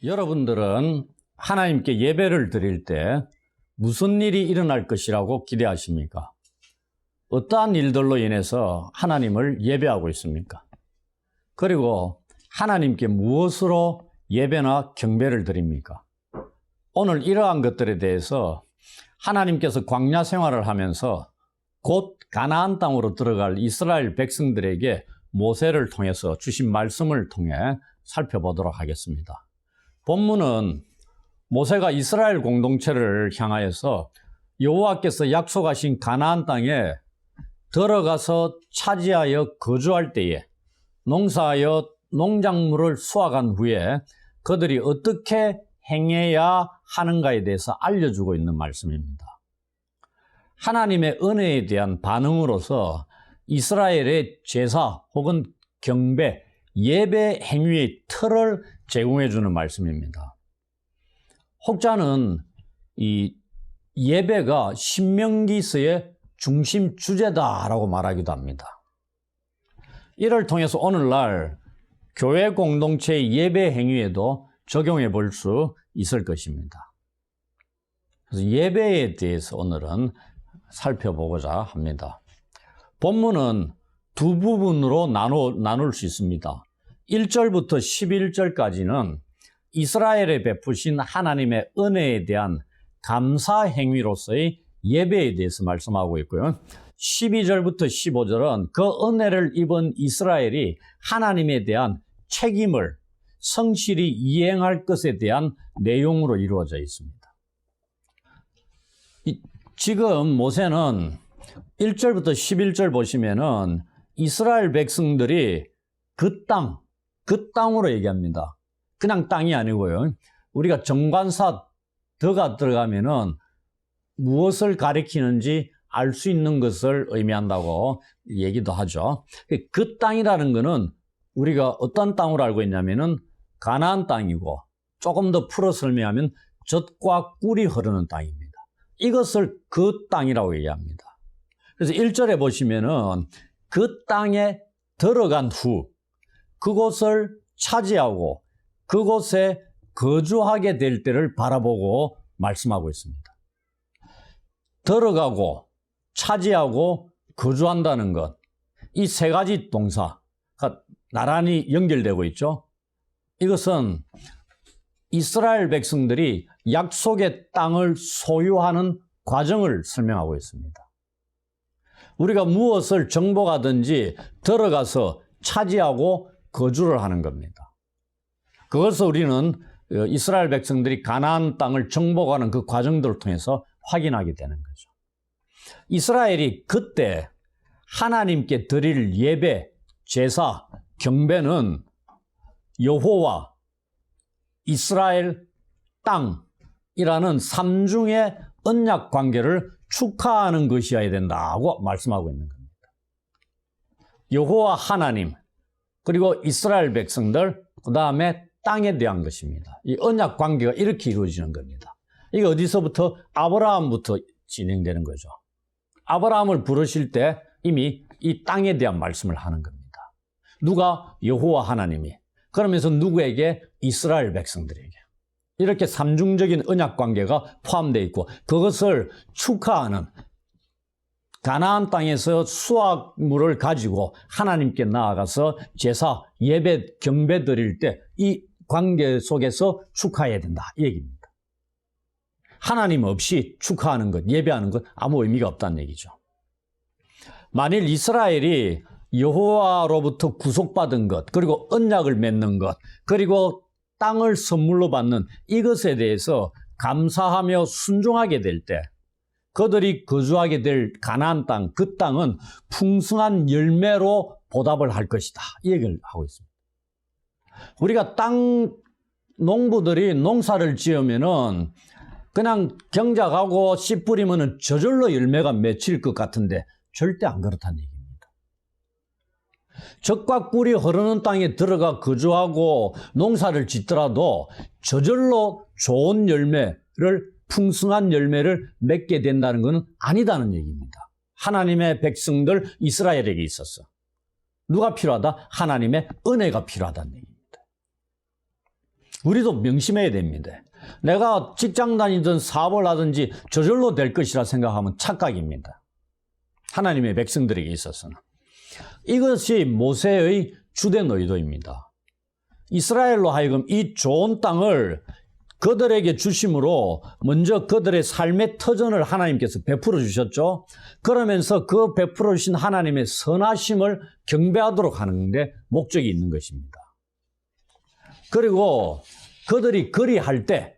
여러분들은 하나님께 예배를 드릴 때 무슨 일이 일어날 것이라고 기대하십니까? 어떠한 일들로 인해서 하나님을 예배하고 있습니까? 그리고 하나님께 무엇으로 예배나 경배를 드립니까? 오늘 이러한 것들에 대해서 하나님께서 광야 생활을 하면서 곧 가나안 땅으로 들어갈 이스라엘 백성들에게 모세를 통해서 주신 말씀을 통해 살펴보도록 하겠습니다. 본문은 모세가 이스라엘 공동체를 향하여서 여호와께서 약속하신 가나안 땅에 들어가서 차지하여 거주할 때에 농사하여 농작물을 수확한 후에 그들이 어떻게 행해야 하는가에 대해서 알려주고 있는 말씀입니다. 하나님의 은혜에 대한 반응으로서 이스라엘의 제사 혹은 경배, 예배 행위의 틀을 제공해 주는 말씀입니다. 혹자는 이 예배가 신명기서의 중심 주제다라고 말하기도 합니다. 이를 통해서 오늘날 교회 공동체의 예배 행위에도 적용해 볼 수 있을 것입니다. 그래서 예배에 대해서 오늘은 살펴보고자 합니다. 본문은 두 부분으로 나눌 수 있습니다. 1절부터 11절까지는 이스라엘에 베푸신 하나님의 은혜에 대한 감사 행위로서의 예배에 대해서 말씀하고 있고요. 12절부터 15절은 그 은혜를 입은 이스라엘이 하나님에 대한 책임을 성실히 이행할 것에 대한 내용으로 이루어져 있습니다. 지금 모세는 1절부터 11절 보시면은 이스라엘 백성들이 그 땅으로 얘기합니다. 그냥 땅이 아니고요. 우리가 정관사 더가 들어가면은 무엇을 가리키는지 알 수 있는 것을 의미한다고 얘기도 하죠. 그 땅이라는 것은 우리가 어떤 땅으로 알고 있냐면은 가나안 땅이고 조금 더 풀어 설명하면 젖과 꿀이 흐르는 땅입니다. 이것을 그 땅이라고 얘기합니다. 그래서 1절에 보시면은 그 땅에 들어간 후 그곳을 차지하고 그곳에 거주하게 될 때를 바라보고 말씀하고 있습니다. 들어가고 차지하고 거주한다는 것, 이 세 가지 동사가 나란히 연결되고 있죠. 이것은 이스라엘 백성들이 약속의 땅을 소유하는 과정을 설명하고 있습니다. 우리가 무엇을 정복하든지 들어가서 차지하고 거주를 하는 겁니다. 그것을 우리는 이스라엘 백성들이 가나안 땅을 정복하는 그 과정들을 통해서 확인하게 되는 거죠. 이스라엘이 그때 하나님께 드릴 예배, 제사, 경배는 여호와, 이스라엘, 땅이라는 삼중의 언약 관계를 축하하는 것이어야 된다고 말씀하고 있는 겁니다. 여호와 하나님, 그리고 이스라엘 백성들, 그 다음에 땅에 대한 것입니다. 이 언약 관계가 이렇게 이루어지는 겁니다. 이게 어디서부터? 아브라함부터 진행되는 거죠. 아브라함을 부르실 때 이미 이 땅에 대한 말씀을 하는 겁니다. 누가? 여호와 하나님이. 그러면서 누구에게? 이스라엘 백성들에게. 이렇게 삼중적인 언약 관계가 포함되어 있고 그것을 축하하는 가나안 땅에서 수확물을 가지고 하나님께 나아가서 제사, 예배, 경배 드릴 때 이 관계 속에서 축하해야 된다 이 얘기입니다. 하나님 없이 축하하는 것, 예배하는 것 아무 의미가 없다는 얘기죠. 만일 이스라엘이 여호와로부터 구속받은 것, 그리고 언약을 맺는 것, 그리고 땅을 선물로 받는 이것에 대해서 감사하며 순종하게 될 때 그들이 거주하게 될 가나안 땅, 그 땅은 풍성한 열매로 보답을 할 것이다 이 얘기를 하고 있습니다. 우리가 농부들이 농사를 지으면은 그냥 경작하고 씨 뿌리면은 저절로 열매가 맺힐 것 같은데 절대 안 그렇다는 얘기입니다. 젖과 꿀이 흐르는 땅에 들어가 거주하고 농사를 짓더라도 저절로 좋은 열매를, 풍성한 열매를 맺게 된다는 것은 아니다는 얘기입니다. 하나님의 백성들 이스라엘에게 있었어. 누가 필요하다? 하나님의 은혜가 필요하다는 얘기입니다. 우리도 명심해야 됩니다. 내가 직장 다니든 사업을 하든지 저절로 될 것이라 생각하면 착각입니다. 하나님의 백성들에게 있어서는. 이것이 모세의 주된 의도입니다. 이스라엘로 하여금 이 좋은 땅을 그들에게 주심으로 먼저 그들의 삶의 터전을 하나님께서 베풀어 주셨죠. 그러면서 그 베풀어 주신 하나님의 선하심을 경배하도록 하는 데 목적이 있는 것입니다. 그리고 그들이 그리할 때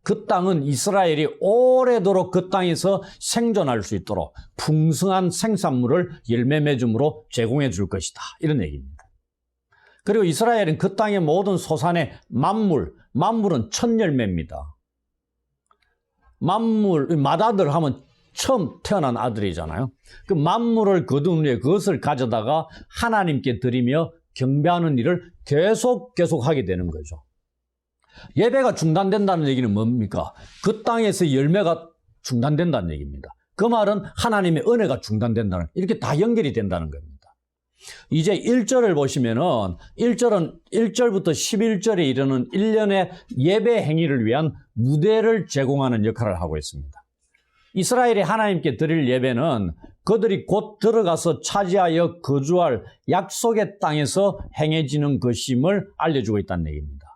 그 땅은 이스라엘이 오래도록 그 땅에서 생존할 수 있도록 풍성한 생산물을 열매 맺음으로 제공해 줄 것이다. 이런 얘기입니다. 그리고 이스라엘은 그 땅의 모든 소산의 만물은 첫 열매입니다. 맏아들 하면 처음 태어난 아들이잖아요. 그 만물을 거둔 후에 그것을 가져다가 하나님께 드리며 경배하는 일을 계속 하게 되는 거죠. 예배가 중단된다는 얘기는 뭡니까? 그 땅에서 열매가 중단된다는 얘기입니다. 그 말은 하나님의 은혜가 중단된다는, 이렇게 다 연결이 된다는 겁니다. 이제 1절을 보시면은 1절은 1절부터 11절에 이르는 1년의 예배 행위를 위한 무대를 제공하는 역할을 하고 있습니다. 이스라엘이 하나님께 드릴 예배는 그들이 곧 들어가서 차지하여 거주할 약속의 땅에서 행해지는 것임을 알려주고 있다는 얘기입니다.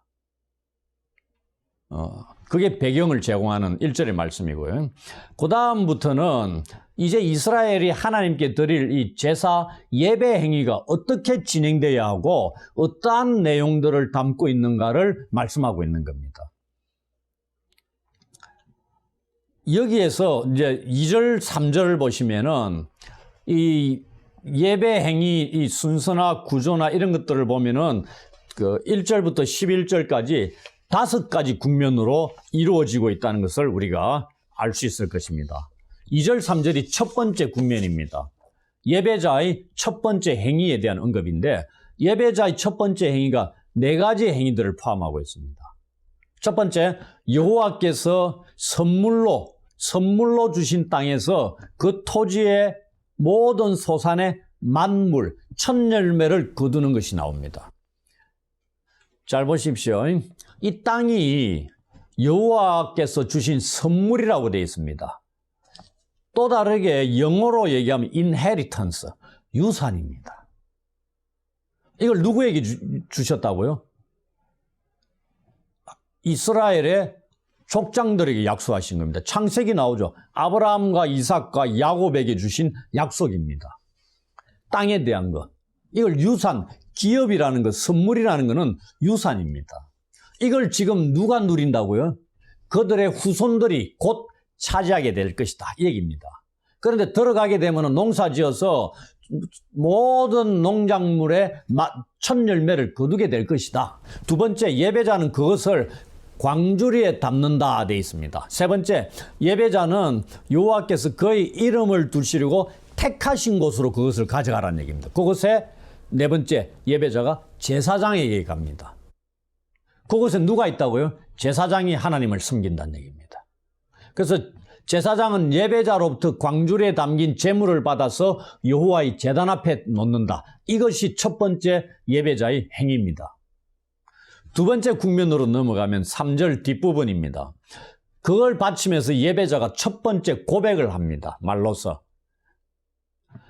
그게 배경을 제공하는 1절의 말씀이고요. 그 다음부터는 이제 이스라엘이 하나님께 드릴 이 제사 예배 행위가 어떻게 진행되어야 하고 어떠한 내용들을 담고 있는가를 말씀하고 있는 겁니다. 여기에서 이제 2절, 3절을 보시면은 이 예배 행위 이 순서나 구조나 이런 것들을 보면은 그 1절부터 11절까지 5가지 국면으로 이루어지고 있다는 것을 우리가 알 수 있을 것입니다. 2절, 3절이 첫 번째 국면입니다. 예배자의 첫 번째 행위에 대한 언급인데 예배자의 첫 번째 행위가 4가지 행위들을 포함하고 있습니다. 첫 번째, 여호와께서 선물로 주신 땅에서 그 토지의 모든 소산의 만물, 첫 열매를 거두는 것이 나옵니다. 잘 보십시오. 이 땅이 여호와께서 주신 선물이라고 되어 있습니다. 또 다르게 영어로 얘기하면 inheritance, 유산입니다. 이걸 누구에게 주셨다고요? 이스라엘의 족장들에게 약속하신 겁니다. 창세기 나오죠. 아브라함과 이삭과 야곱에게 주신 약속입니다. 땅에 대한 것. 이걸 유산, 기업이라는 것, 선물이라는 것은 유산입니다. 이걸 지금 누가 누린다고요? 그들의 후손들이 곧 차지하게 될 것이다. 이 얘기입니다. 그런데 들어가게 되면 농사 지어서 모든 농작물의 첫 열매를 거두게 될 것이다. 두 번째, 예배자는 그것을 광주리에 담는다 되어 있습니다. 세 번째, 예배자는 여호와께서 그의 이름을 두시려고 택하신 곳으로 그것을 가져가라는 얘기입니다. 그곳에 네 번째, 예배자가 제사장에게 갑니다. 그곳에 누가 있다고요? 제사장이 하나님을 섬긴다는 얘기입니다. 그래서 제사장은 예배자로부터 광주리에 담긴 제물을 받아서 여호와의 제단 앞에 놓는다. 이것이 첫 번째 예배자의 행위입니다. 두 번째 국면으로 넘어가면 3절 뒷부분입니다. 그걸 바치면서 예배자가 첫 번째 고백을 합니다. 말로서.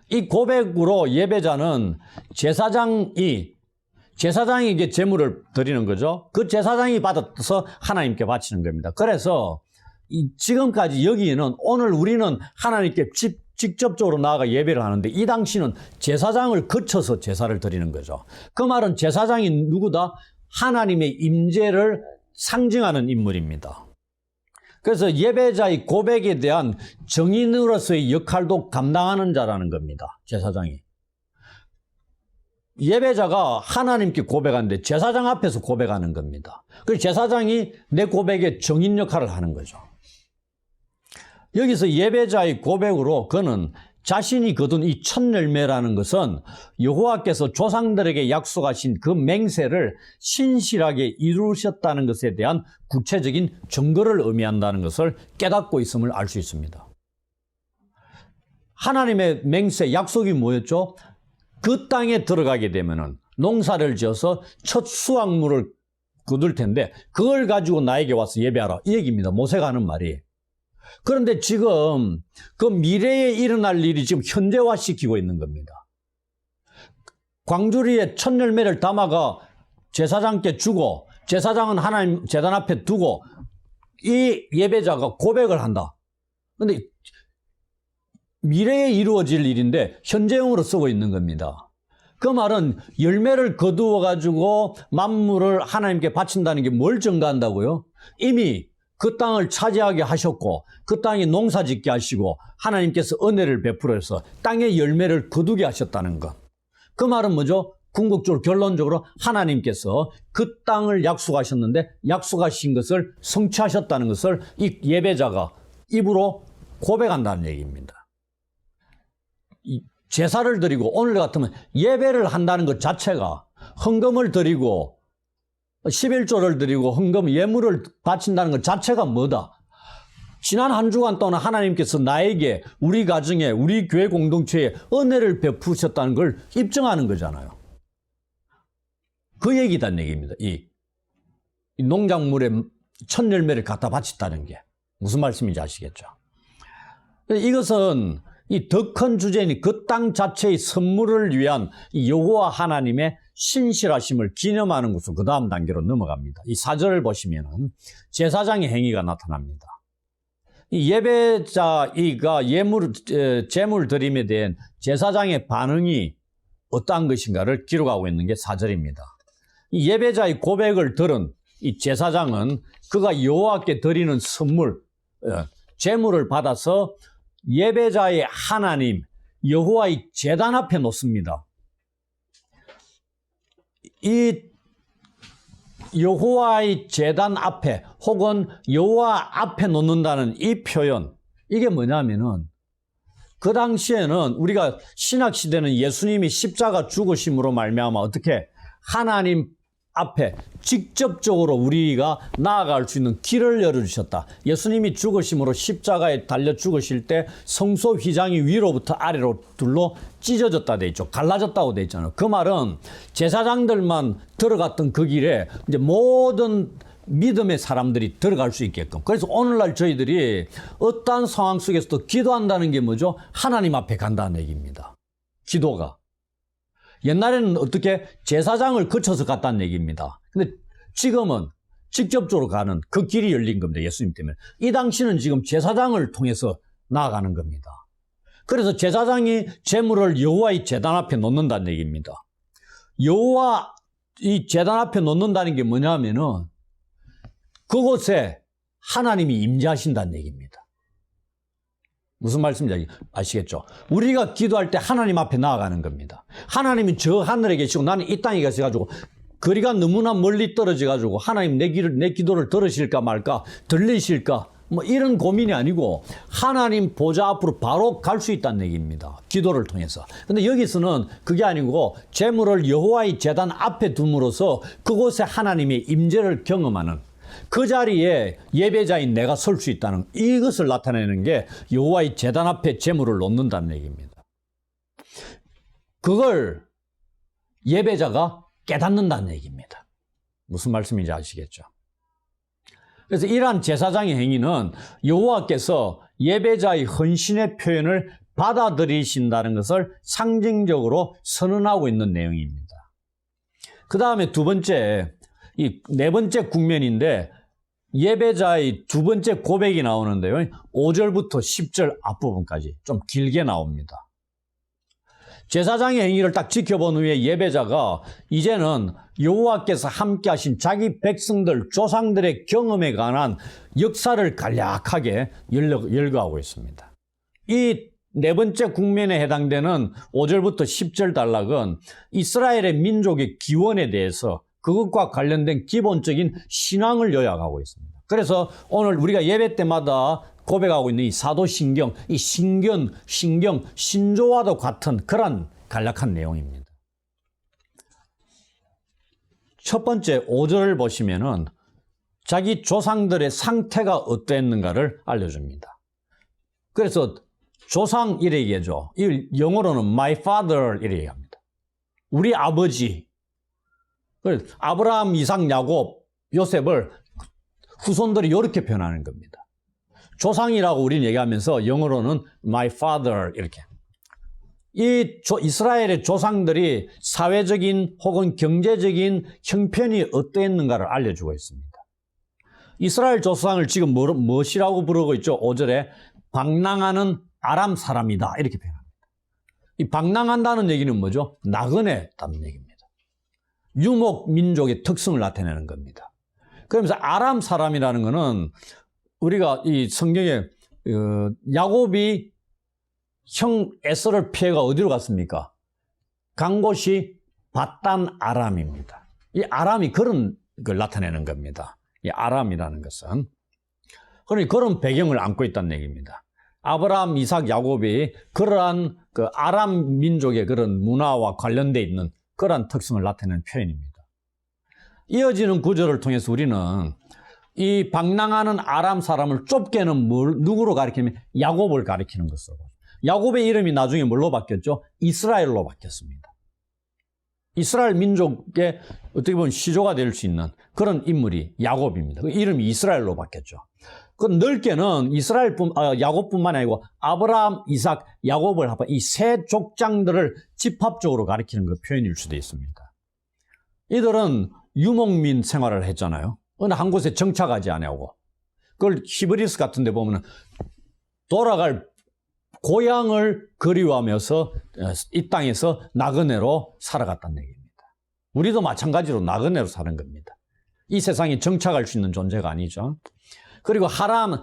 이 고백으로 예배자는 제사장에게 제물을 드리는 거죠. 그 제사장이 받아서 하나님께 바치는 겁니다. 그래서 지금까지 여기에는 오늘 우리는 하나님께 직접적으로 나아가 예배를 하는데 이 당시는 제사장을 거쳐서 제사를 드리는 거죠. 그 말은 제사장이 누구다? 하나님의 임재를 상징하는 인물입니다. 그래서 예배자의 고백에 대한 정인으로서의 역할도 감당하는 자라는 겁니다. 제사장이. 예배자가 하나님께 고백하는데 제사장 앞에서 고백하는 겁니다. 그래서 제사장이 내 고백의 정인 역할을 하는 거죠. 여기서 예배자의 고백으로 그는 자신이 거둔 이 첫 열매라는 것은 여호와께서 조상들에게 약속하신 그 맹세를 신실하게 이루셨다는 것에 대한 구체적인 증거를 의미한다는 것을 깨닫고 있음을 알 수 있습니다. 하나님의 맹세, 약속이 뭐였죠? 그 땅에 들어가게 되면은 농사를 지어서 첫 수확물을 거둘 텐데 그걸 가지고 나에게 와서 예배하라 이 얘기입니다. 모세가 하는 말이. 그런데 지금 그 미래에 일어날 일이 지금 현재화시키고 있는 겁니다. 광주리에 첫 열매를 담아가 제사장께 주고 제사장은 하나님 제단 앞에 두고 이 예배자가 고백을 한다. 그런데 미래에 이루어질 일인데 현재형으로 쓰고 있는 겁니다. 그 말은 열매를 거두어 가지고 만물을 하나님께 바친다는 게 뭘 증가한다고요? 이미 그 땅을 차지하게 하셨고 그 땅에 농사 짓게 하시고 하나님께서 은혜를 베풀어서 땅의 열매를 거두게 하셨다는 것. 그 말은 뭐죠? 궁극적으로 결론적으로 하나님께서 그 땅을 약속하셨는데 약속하신 것을 성취하셨다는 것을 이 예배자가 입으로 고백한다는 얘기입니다. 이 제사를 드리고 오늘 같으면 예배를 한다는 것 자체가 헌금을 드리고 11조를 드리고 헌금 예물을 바친다는 것 자체가 뭐다? 지난 한 주간 동안 하나님께서 나에게 우리 가정에 우리 교회 공동체에 은혜를 베푸셨다는 걸 입증하는 거잖아요. 그 얘기단 얘기입니다. 이 농작물에 첫 열매를 갖다 바쳤다는 게 무슨 말씀인지 아시겠죠? 이것은 이 더 큰 주제인 그 땅 자체의 선물을 위한 여호와 하나님의 신실하심을 기념하는 것으로 그 다음 단계로 넘어갑니다. 이 4절을 보시면은 제사장의 행위가 나타납니다. 이 예배자가 제물 드림에 대한 제사장의 반응이 어떠한 것인가를 기록하고 있는 게 4절입니다. 이 예배자의 고백을 들은 이 제사장은 그가 여호와께 드리는 선물, 제물을 받아서 예배자의 하나님 여호와의 제단 앞에 놓습니다. 이 여호와의 제단 앞에 혹은 여호와 앞에 놓는다는 이 표현, 이게 뭐냐면은 그 당시에는 우리가 신학시대는 예수님이 십자가 죽으심으로 말미암아 어떻게 하나님 앞에 직접적으로 우리가 나아갈 수 있는 길을 열어주셨다. 예수님이 죽으심으로 십자가에 달려 죽으실 때 성소 휘장이 위로부터 아래로 둘로 찢어졌다 돼 있죠. 갈라졌다고 돼 있잖아요. 그 말은 제사장들만 들어갔던 그 길에 이제 모든 믿음의 사람들이 들어갈 수 있게끔. 그래서 오늘날 저희들이 어떠한 상황 속에서도 기도한다는 게 뭐죠? 하나님 앞에 간다는 얘기입니다. 기도가. 옛날에는 어떻게 제사장을 거쳐서 갔다는 얘기입니다. 근데 지금은 직접적으로 가는 그 길이 열린 겁니다. 예수님 때문에. 이 당시는 지금 제사장을 통해서 나아가는 겁니다. 그래서 제사장이 제물을 여호와의 제단 앞에 놓는다는 얘기입니다. 여호와 이 제단 앞에 놓는다는 게 뭐냐면은 그곳에 하나님이 임재하신다는 얘기입니다. 무슨 말씀인지 아시겠죠? 우리가 기도할 때 하나님 앞에 나아가는 겁니다. 하나님은 저 하늘에 계시고 나는 이 땅에 계셔가지고 거리가 너무나 멀리 떨어져가지고 하나님 내 기도를 들으실까 말까 들리실까 뭐 이런 고민이 아니고 하나님 보좌 앞으로 바로 갈 수 있다는 얘기입니다. 기도를 통해서. 근데 여기서는 그게 아니고 제물을 여호와의 제단 앞에 둠으로써 그곳에 하나님의 임재를 경험하는 그 자리에 예배자인 내가 설 수 있다는 이것을 나타내는 게 여호와의 제단 앞에 제물을 놓는다는 얘기입니다. 그걸 예배자가 깨닫는다는 얘기입니다. 무슨 말씀인지 아시겠죠? 그래서 이러한 제사장의 행위는 여호와께서 예배자의 헌신의 표현을 받아들이신다는 것을 상징적으로 선언하고 있는 내용입니다. 그 다음에 두 번째, 이 네 번째 국면인데 예배자의 두 번째 고백이 나오는데요. 5절부터 10절 앞부분까지 좀 길게 나옵니다. 제사장의 행위를 딱 지켜본 후에 예배자가 이제는 여호와께서 함께 하신 자기 백성들, 조상들의 경험에 관한 역사를 간략하게 열거하고 있습니다. 이 네 번째 국면에 해당되는 5절부터 10절 단락은 이스라엘의 민족의 기원에 대해서 그것과 관련된 기본적인 신앙을 요약하고 있습니다. 그래서 오늘 우리가 예배 때마다 고백하고 있는 이 사도신경, 이 신경, 신조와도 같은 그런 간략한 내용입니다. 첫 번째 5절을 보시면은 자기 조상들의 상태가 어땠는가를 알려줍니다. 그래서 조상 이래 얘기하죠. 이 영어로는 my father 이래 얘기합니다. 우리 아버지. 아브라함, 이삭, 야곱 요셉을 후손들이 이렇게 표현하는 겁니다. 조상이라고 우리는 얘기하면서 영어로는 my father 이렇게. 이스라엘의 조상들이 사회적인 혹은 경제적인 형편이 어떠했는가를 알려주고 있습니다. 이스라엘 조상을 지금 무엇이라고 부르고 있죠? 5절에 방랑하는 아람 사람이다 이렇게 표현합니다. 이 방랑한다는 얘기는 뭐죠? 나그네다는 얘기입니다. 유목 민족의 특성을 나타내는 겁니다. 그러면서 아람 사람이라는 것은 우리가 이 성경에 야곱이 형 에서를 피해가 어디로 갔습니까? 간 곳이 밧단 아람입니다. 이 아람이 그런 걸 나타내는 겁니다. 이 아람이라는 것은. 그러니 그런 배경을 안고 있다는 얘기입니다. 아브라함, 이삭, 야곱이 그러한 그 아람 민족의 그런 문화와 관련되어 있는 그러한 특성을 나타내는 표현입니다. 이어지는 구절을 통해서 우리는 이 방랑하는 아람 사람을 좁게는 누구로 가리키면 야곱을 가리키는 것으로. 야곱의 이름이 나중에 뭘로 바뀌었죠? 이스라엘로 바뀌었습니다. 이스라엘 민족의 어떻게 보면 시조가 될 수 있는 그런 인물이 야곱입니다. 그 이름이 이스라엘로 바뀌었죠. 그 넓게는 야곱뿐만 아니고 아브라함, 이삭, 야곱을 합한 이 세 족장들을 집합적으로 가리키는 그 표현일 수도 있습니다. 이들은 유목민 생활을 했잖아요. 어느 한 곳에 정착하지 아니하고 그걸 히브리스 같은 데 보면 돌아갈 고향을 그리워하면서 이 땅에서 나그네로 살아갔다는 얘기입니다. 우리도 마찬가지로 나그네로 사는 겁니다. 이 세상에 정착할 수 있는 존재가 아니죠. 그리고 하란의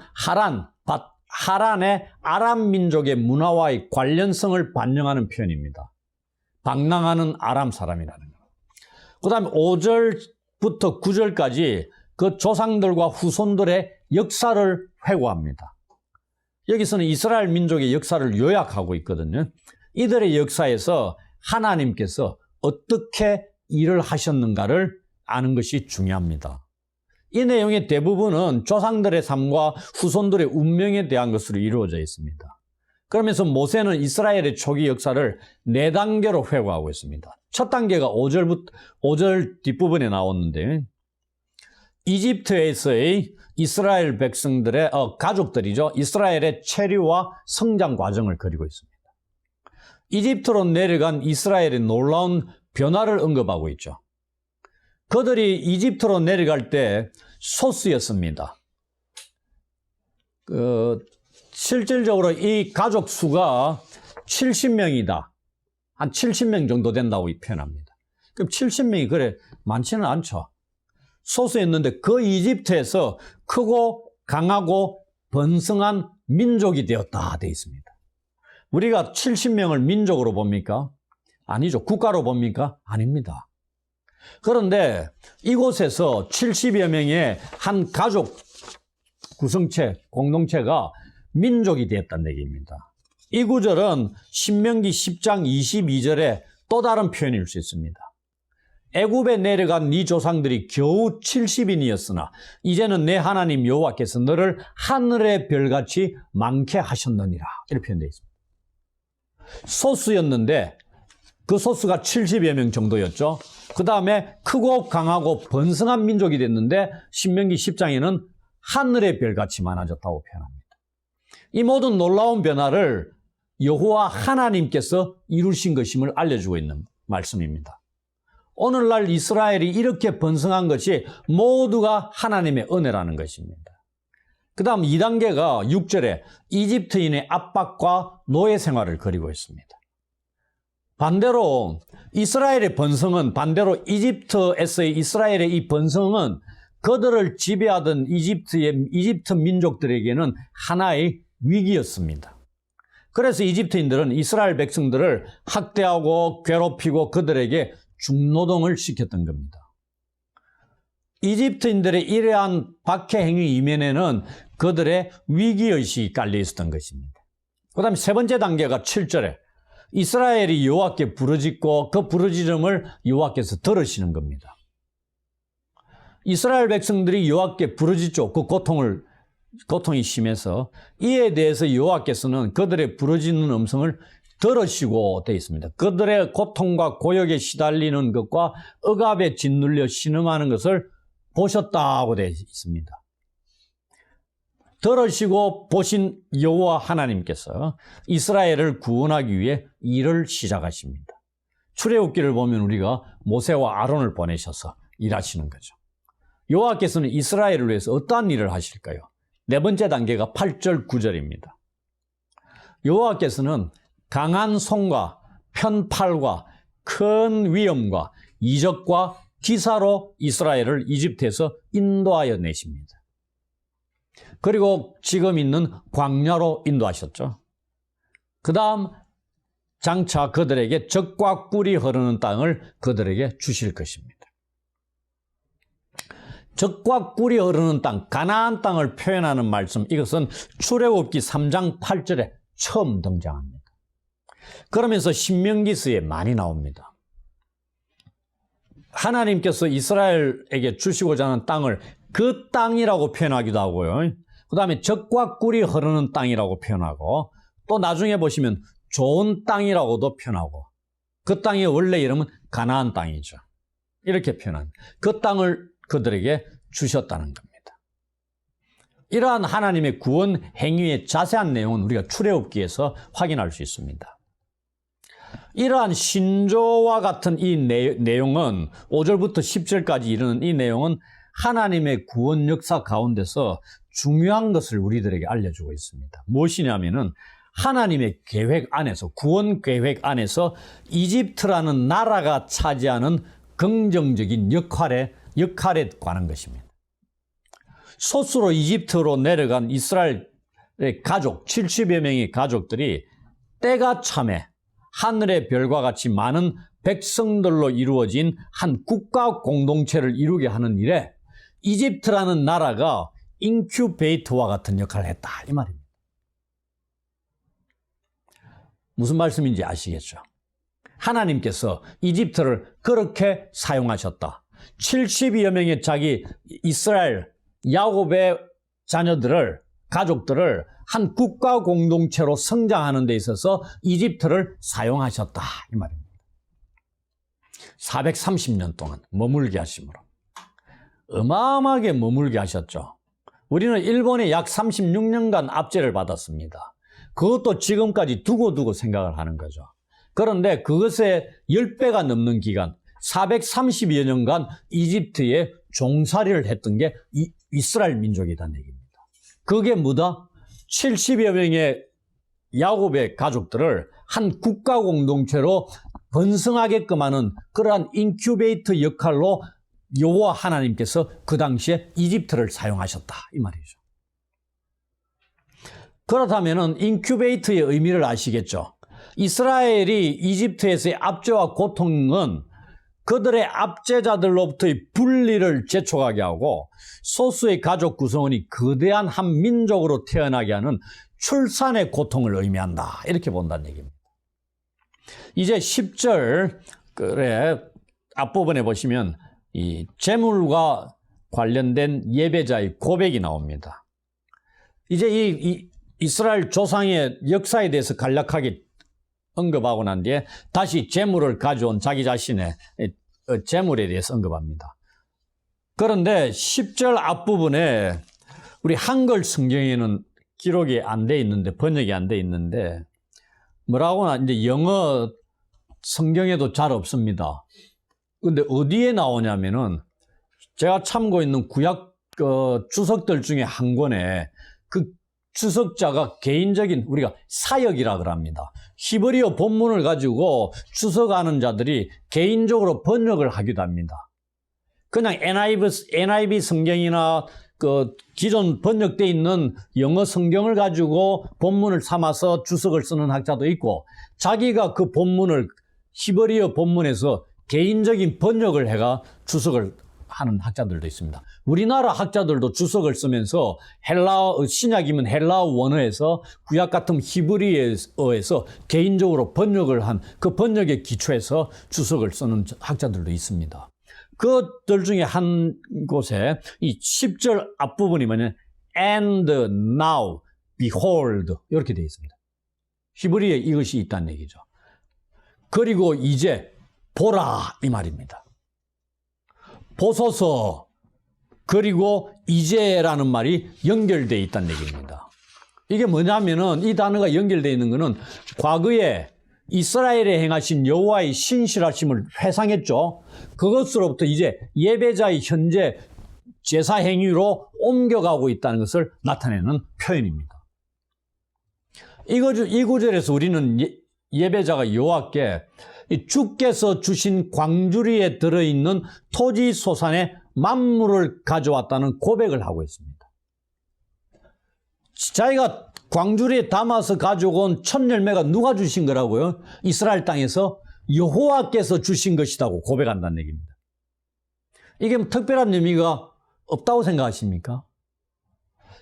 아람 민족의 문화와의 관련성을 반영하는 표현입니다. 방랑하는 아람 사람이라는 거. 그 다음에 5절부터 9절까지 그 조상들과 후손들의 역사를 회고합니다. 여기서는 이스라엘 민족의 역사를 요약하고 있거든요. 이들의 역사에서 하나님께서 어떻게 일을 하셨는가를 아는 것이 중요합니다. 이 내용의 대부분은 조상들의 삶과 후손들의 운명에 대한 것으로 이루어져 있습니다. 그러면서 모세는 이스라엘의 초기 역사를 4단계로 회고하고 있습니다. 첫 단계가 5절 뒷부분에 나왔는데 이집트에서의 이스라엘 백성들의 가족들이죠. 이스라엘의 체류와 성장 과정을 그리고 있습니다. 이집트로 내려간 이스라엘의 놀라운 변화를 언급하고 있죠. 그들이 이집트로 내려갈 때 소수였습니다. 실질적으로 이 가족 수가 70명이다. 한 70명 정도 된다고 표현합니다. 그럼 70명이 그래 많지는 않죠. 소수였는데 그 이집트에서 크고 강하고 번성한 민족이 되었다 되어 있습니다. 우리가 70명을 민족으로 봅니까? 아니죠. 국가로 봅니까? 아닙니다. 그런데 이곳에서 70여 명의 한 가족 구성체, 공동체가 민족이 되었다는 얘기입니다. 이 구절은 신명기 10장 22절에 또 다른 표현일 수 있습니다. 애굽에 내려간 네 조상들이 겨우 70인이었으나 이제는 내 하나님 여호와께서 너를 하늘의 별같이 많게 하셨느니라 이렇게 표현되어 있습니다. 소수였는데 그 소수가 70여 명 정도였죠. 그 다음에 크고 강하고 번성한 민족이 됐는데 신명기 10장에는 하늘의 별같이 많아졌다고 표현합니다. 이 모든 놀라운 변화를 여호와 하나님께서 이루신 것임을 알려주고 있는 말씀입니다. 오늘날 이스라엘이 이렇게 번성한 것이 모두가 하나님의 은혜라는 것입니다. 그 다음 2단계가 6절에 이집트인의 압박과 노예 생활을 그리고 있습니다. 반대로 이스라엘의 번성은 반대로 이집트에서의 이스라엘의 이 번성은 그들을 지배하던 이집트 민족들에게는 하나의 위기였습니다. 그래서 이집트인들은 이스라엘 백성들을 학대하고 괴롭히고 그들에게 중노동을 시켰던 겁니다. 이집트인들의 이러한 박해 행위 이면에는 그들의 위기의식이 깔려 있었던 것입니다. 그 다음에 세 번째 단계가 7절에 이스라엘이 여호와께 부르짖고 그 부르짖음을 여호와께서 들으시는 겁니다. 이스라엘 백성들이 여호와께 부르짖죠. 그 고통이 심해서 이에 대해서 여호와께서는 그들의 부르짖는 음성을 들으시고 되어 있습니다. 그들의 고통과 고역에 시달리는 것과 억압에 짓눌려 신음하는 것을 보셨다고 되어 있습니다. 들으시고 보신 여호와 하나님께서 이스라엘을 구원하기 위해 일을 시작하십니다. 출애굽기를 보면 우리가 모세와 아론을 보내셔서 일하시는 거죠. 여호와께서는 이스라엘을 위해서 어떠한 일을 하실까요? 네 번째 단계가 8절 9절입니다. 여호와께서는 강한 손과 편팔과 큰 위엄과 이적과 기사로 이스라엘을 이집트에서 인도하여 내십니다. 그리고 지금 있는 광야로 인도하셨죠. 그 다음 장차 그들에게 젖과 꿀이 흐르는 땅을 그들에게 주실 것입니다. 젖과 꿀이 흐르는 땅, 가나안 땅을 표현하는 말씀, 이것은 출애굽기 3장 8절에 처음 등장합니다. 그러면서 신명기서에 많이 나옵니다. 하나님께서 이스라엘에게 주시고자 하는 땅을 그 땅이라고 표현하기도 하고요. 그 다음에 젖과 꿀이 흐르는 땅이라고 표현하고, 또 나중에 보시면 좋은 땅이라고도 표현하고, 그 땅의 원래 이름은 가나안 땅이죠. 이렇게 표현합니다. 그 땅을 그들에게 주셨다는 겁니다. 이러한 하나님의 구원 행위의 자세한 내용은 우리가 출애굽기에서 확인할 수 있습니다. 이러한 신조와 같은 이 내용은 5절부터 10절까지 이르는 이 내용은 하나님의 구원 역사 가운데서 중요한 것을 우리들에게 알려주고 있습니다. 무엇이냐면은 하나님의 계획 안에서, 구원 계획 안에서 이집트라는 나라가 차지하는 긍정적인 역할에 관한 것입니다. 소수로 이집트로 내려간 이스라엘의 가족, 70여 명의 가족들이 때가 참에 하늘의 별과 같이 많은 백성들로 이루어진 한 국가 공동체를 이루게 하는 일에 이집트라는 나라가 인큐베이터와 같은 역할을 했다, 이 말입니다. 무슨 말씀인지 아시겠죠? 하나님께서 이집트를 그렇게 사용하셨다. 70여 명의 자기 이스라엘, 야곱의 자녀들을, 가족들을 한 국가 공동체로 성장하는 데 있어서 이집트를 사용하셨다, 이 말입니다. 430년 동안 머물게 하심으로 어마어마하게 머물게 하셨죠. 우리는 일본에 약 36년간 압제를 받았습니다. 그것도 지금까지 두고 생각을 하는 거죠. 그런데 그것의 10배가 넘는 기간, 430여 년간 이집트에 종살이를 했던 게 이스라엘 민족이라는 얘기입니다. 그게 뭐다? 70여 명의 야곱의 가족들을 한 국가 공동체로 번성하게끔 하는 그러한 인큐베이터 역할로 여호와 하나님께서 그 당시에 이집트를 사용하셨다, 이 말이죠. 그렇다면 인큐베이터의 의미를 아시겠죠? 이스라엘이 이집트에서의 압제와 고통은 그들의 압제자들로부터의 분리를 재촉하게 하고 소수의 가족 구성원이 거대한 한 민족으로 태어나게 하는 출산의 고통을 의미한다, 이렇게 본다는 얘기입니다. 이제 10절 앞부분에 보시면 이 재물과 관련된 예배자의 고백이 나옵니다. 이제 이 이스라엘 조상의 역사에 대해서 간략하게 언급하고 난 뒤에 다시 재물을 가져온 자기 자신의 재물에 대해서 언급합니다. 그런데 10절 앞부분에 우리 한글 성경에는 기록이 안 돼 있는데, 번역이 안 돼 있는데, 뭐라고나 이제 영어 성경에도 잘 없습니다. 근데 어디에 나오냐면은 제가 참고있는 구약 주석들 중에 한 권에 그 주석자가 개인적인 우리가 사역이라 그럽니다. 히브리어 본문을 가지고 주석하는 자들이 개인적으로 번역을 하기도 합니다. 그냥 NIV 성경이나 그 기존 번역되어 있는 영어 성경을 가지고 본문을 삼아서 주석을 쓰는 학자도 있고, 자기가 그 본문을 히브리어 본문에서 개인적인 번역을 해가 주석을 하는 학자들도 있습니다. 우리나라 학자들도 주석을 쓰면서 신약이면 헬라어 원어에서, 구약 같은 히브리어에서 개인적으로 번역을 한 그 번역에 기초해서 주석을 쓰는 학자들도 있습니다. 그들 중에 한 곳에 이 10절 앞부분이 뭐냐면 and now behold 이렇게 되어 있습니다. 히브리어에 이것이 있다는 얘기죠. 그리고 이제 보라, 이 말입니다. 보소서, 그리고 이제라는 말이 연결되어 있다는 얘기입니다. 이게 뭐냐면은 이 단어가 연결되어 있는 것은 과거에 이스라엘에 행하신 여호와의 신실하심을 회상했죠. 그것으로부터 이제 예배자의 현재 제사 행위로 옮겨가고 있다는 것을 나타내는 표현입니다. 이 구절에서 우리는 예배자가 여호와께 주께서 주신 광주리에 들어있는 토지 소산의 만물을 가져왔다는 고백을 하고 있습니다. 자기가 광주리에 담아서 가져온 첫 열매가 누가 주신 거라고요? 이스라엘 땅에서 여호와께서 주신 것이라고 고백한다는 얘기입니다. 이게 뭐 특별한 의미가 없다고 생각하십니까?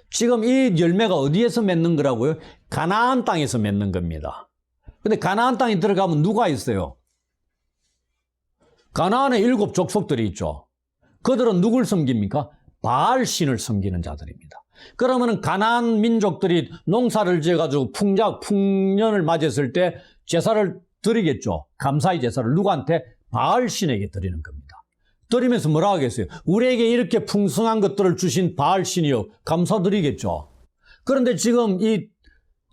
지금 이 열매가 어디에서 맺는 거라고요? 가나안 땅에서 맺는 겁니다. 근데 가나안 땅에 들어가면 누가 있어요? 가나안에 7 족속들이 있죠. 그들은 누굴 섬깁니까? 바알 신을 섬기는 자들입니다. 그러면 가나안 민족들이 농사를 지어가지고 풍년을 맞았을 때 제사를 드리겠죠. 감사의 제사를 누구한테? 바알 신에게 드리는 겁니다. 드리면서 뭐라 하겠어요? 우리에게 이렇게 풍성한 것들을 주신 바알 신이요, 감사드리겠죠. 그런데 지금 이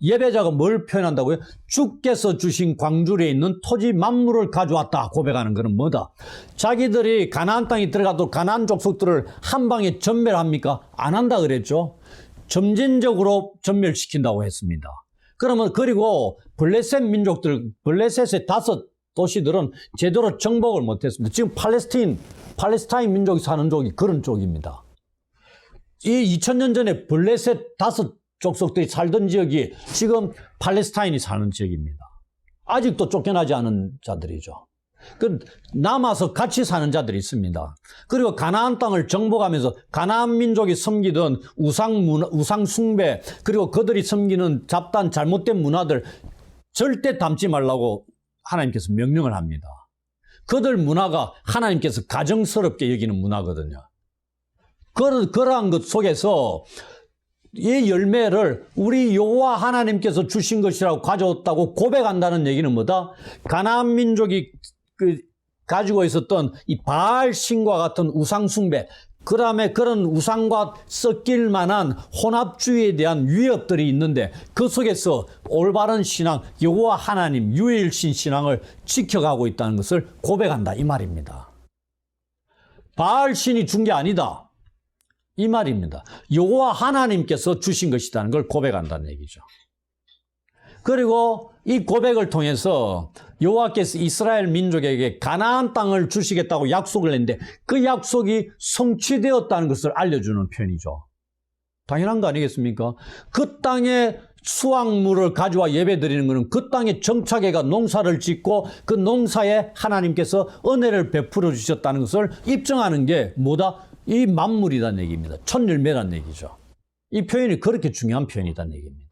예배자가 뭘 표현한다고요? 주께서 주신 광주리에 있는 토지 만물을 가져왔다 고백하는 것은 뭐다? 자기들이 가나안 땅에 들어가도 가나안 족속들을 한 방에 전멸합니까? 안 한다 그랬죠. 점진적으로 전멸시킨다고 했습니다. 그러면 그리고 블레셋 민족들, 블레셋의 5 도시들은 제대로 정복을 못했습니다. 지금 팔레스타인 민족이 사는 쪽이 그런 쪽입니다. 이 2000년 전에 블레셋 5 족속들이 살던 지역이 지금 팔레스타인이 사는 지역입니다. 아직도 쫓겨나지 않은 자들이죠. 남아서 같이 사는 자들이 있습니다. 그리고 가나안 땅을 정복하면서 가나안 민족이 섬기던 우상 숭배, 그리고 그들이 섬기는 잡다한 잘못된 문화들 절대 담지 말라고 하나님께서 명령을 합니다. 그들 문화가 하나님께서 가정스럽게 여기는 문화거든요. 그러한 것 속에서 이 열매를 우리 여호와 하나님께서 주신 것이라고 가져왔다고 고백한다는 얘기는 뭐다? 가나안 민족이 가지고 있었던 이 바알 신과 같은 우상 숭배, 그다음에 그런 우상과 섞일 만한 혼합주의에 대한 위협들이 있는데 그 속에서 올바른 신앙, 여호와 하나님 유일신 신앙을 지켜가고 있다는 것을 고백한다 이 말입니다. 바알 신이 준 게 아니다 이 말입니다. 여호와 하나님께서 주신 것이라는 걸 고백한다는 얘기죠. 그리고 이 고백을 통해서 여호와께서 이스라엘 민족에게 가나안 땅을 주시겠다고 약속을 했는데 그 약속이 성취되었다는 것을 알려주는 표현이죠. 당연한 거 아니겠습니까? 그 땅에 수확물을 가져와 예배드리는 것은 그 땅에 정착해가 농사를 짓고 그 농사에 하나님께서 은혜를 베풀어 주셨다는 것을 입증하는 게 뭐다? 이 만물이라는 얘기입니다. 첫 열매라는 얘기죠. 이 표현이 그렇게 중요한 표현이라는 얘기입니다.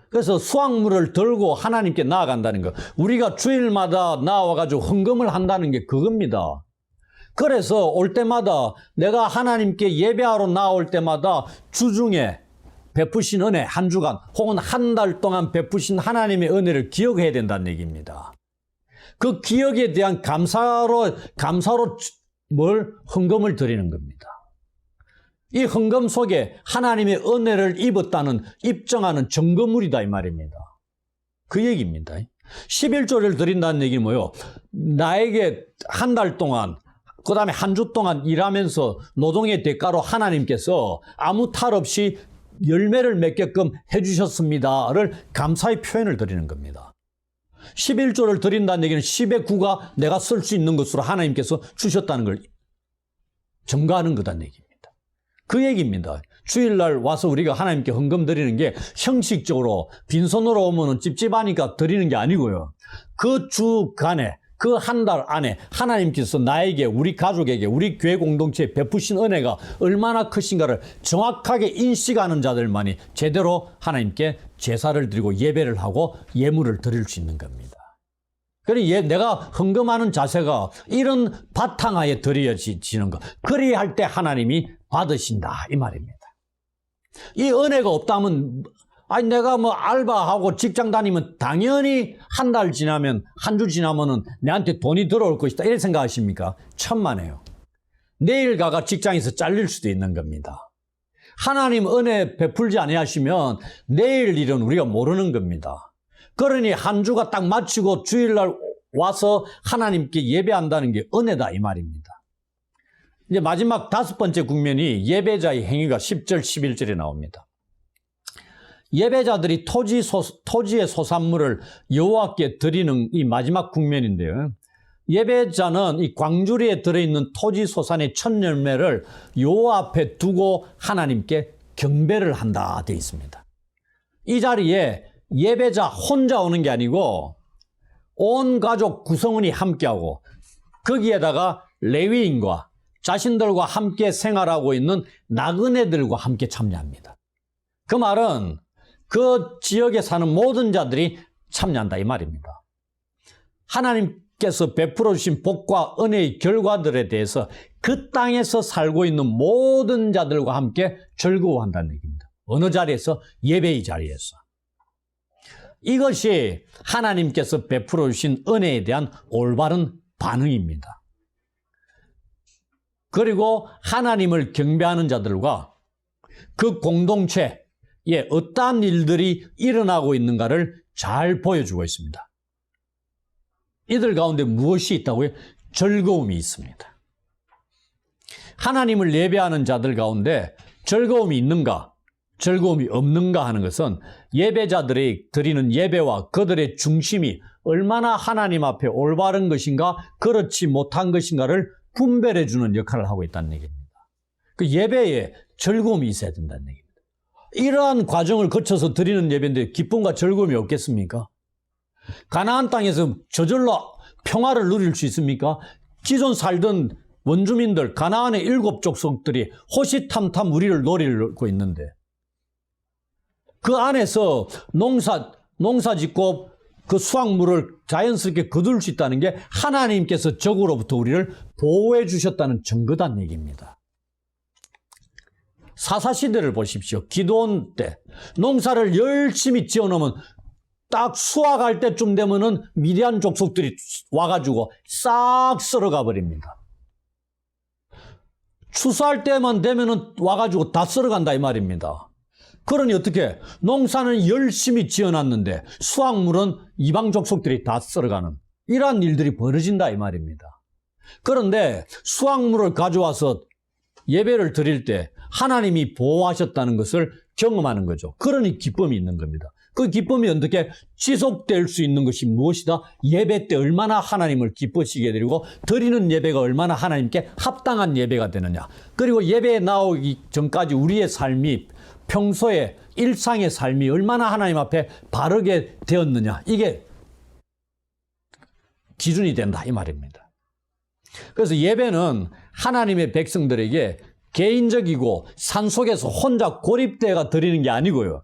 그래서 수확물을 들고 하나님께 나아간다는 것, 우리가 주일마다 나와가지고 헌금을 한다는 게 그겁니다. 그래서 올 때마다 내가 하나님께 예배하러 나올 때마다 주중에 베푸신 은혜, 한 주간 혹은 한 달 동안 베푸신 하나님의 은혜를 기억해야 된다는 얘기입니다. 그 기억에 대한 감사로 헌금을 드리는 겁니다. 이 헌금 속에 하나님의 은혜를 입었다는 입증하는 증거물이다 이 말입니다. 그 얘기입니다. 11조를 드린다는 얘기는 뭐예요? 나에게 한 달 동안 그 다음에 한 주 동안 일하면서 노동의 대가로 하나님께서 아무 탈 없이 열매를 맺게끔 해주셨습니다를 감사의 표현을 드리는 겁니다. 11조를 드린다는 얘기는 10의 9가 내가 쓸 수 있는 것으로 하나님께서 주셨다는 걸 증거하는 거다는 얘기입니다. 그 얘기입니다. 주일날 와서 우리가 하나님께 헌금 드리는 게 형식적으로 빈손으로 오면은 찝찝하니까 드리는 게 아니고요. 그 주간에 그 한 달 안에 하나님께서 나에게, 우리 가족에게, 우리 교회 공동체에 베푸신 은혜가 얼마나 크신가를 정확하게 인식하는 자들만이 제대로 하나님께 제사를 드리고 예배를 하고 예물을 드릴 수 있는 겁니다. 그러니 내가 헌금하는 자세가 이런 바탕하에 드려지는 것, 그리야 할 때 하나님이 받으신다 이 말입니다. 이 은혜가 없다면 내가 뭐 알바하고 직장 다니면 당연히 한 달 지나면 한 주 지나면은 내한테 돈이 들어올 것이다 이렇게 생각하십니까? 천만에요. 내일 가가 직장에서 잘릴 수도 있는 겁니다. 하나님 은혜 베풀지 아니하시면 내일 일은 우리가 모르는 겁니다. 그러니 한 주가 딱 마치고 주일날 와서 하나님께 예배한다는 게 은혜다 이 말입니다. 이제 마지막 5번째 국면이 예배자의 행위가 10절, 11절에 나옵니다. 예배자들이 토지의 소산물을 여호와께 드리는 이 마지막 국면인데요. 예배자는 이 광주리에 들어있는 토지 소산의 첫 열매를 여호와 앞에 두고 하나님께 경배를 한다 되어 있습니다. 이 자리에 예배자 혼자 오는 게 아니고 온 가족 구성원이 함께하고 거기에다가 레위인과 자신들과 함께 생활하고 있는 나그네들과 함께 참여합니다. 그 말은 그 지역에 사는 모든 자들이 참여한다 이 말입니다. 하나님께서 베풀어 주신 복과 은혜의 결과들에 대해서 그 땅에서 살고 있는 모든 자들과 함께 즐거워한다는 얘기입니다. 어느 자리에서? 예배의 자리에서. 이것이 하나님께서 베풀어 주신 은혜에 대한 올바른 반응입니다. 그리고 하나님을 경배하는 자들과 그 공동체에 어떠한 일들이 일어나고 있는가를 잘 보여주고 있습니다. 이들 가운데 무엇이 있다고요? 즐거움이 있습니다. 하나님을 예배하는 자들 가운데 즐거움이 있는가, 즐거움이 없는가 하는 것은 예배자들이 드리는 예배와 그들의 중심이 얼마나 하나님 앞에 올바른 것인가, 그렇지 못한 것인가를 분별해 주는 역할을 하고 있다는 얘기입니다. 그 예배에 즐거움이 있어야 된다는 얘기입니다. 이러한 과정을 거쳐서 드리는 예배인데 기쁨과 즐거움이 없겠습니까? 가나안 땅에서 저절로 평화를 누릴 수 있습니까? 기존 살던 원주민들, 가나안의 7 족속들이 호시탐탐 우리를 노리고 있는데 그 안에서 농사 짓고 그 수확물을 자연스럽게 거둘 수 있다는 게 하나님께서 적으로부터 우리를 보호해 주셨다는 증거단 얘기입니다. 사사시대를 보십시오. 기드온 때 농사를 열심히 지어놓으면 딱 수확할 때쯤 되면은 미디안 족속들이 와가지고 싹 썰어가 버립니다. 추수할 때만 되면은 와가지고 다 썰어간다 이 말입니다. 그러니 어떻게? 농사는 열심히 지어놨는데 수확물은 이방 족속들이 다 썰어가는 이러한 일들이 벌어진다 이 말입니다. 그런데 수확물을 가져와서 예배를 드릴 때 하나님이 보호하셨다는 것을 경험하는 거죠. 그러니 기쁨이 있는 겁니다. 그 기쁨이 어떻게 지속될 수 있는 것이 무엇이다? 예배 때 얼마나 하나님을 기쁘시게 드리고 드리는 예배가 얼마나 하나님께 합당한 예배가 되느냐. 그리고 예배에 나오기 전까지 우리의 삶이 평소에 일상의 삶이 얼마나 하나님 앞에 바르게 되었느냐. 이게 기준이 된다 이 말입니다. 그래서 예배는 하나님의 백성들에게 개인적이고 산속에서 혼자 고립되어 드리는 게 아니고요.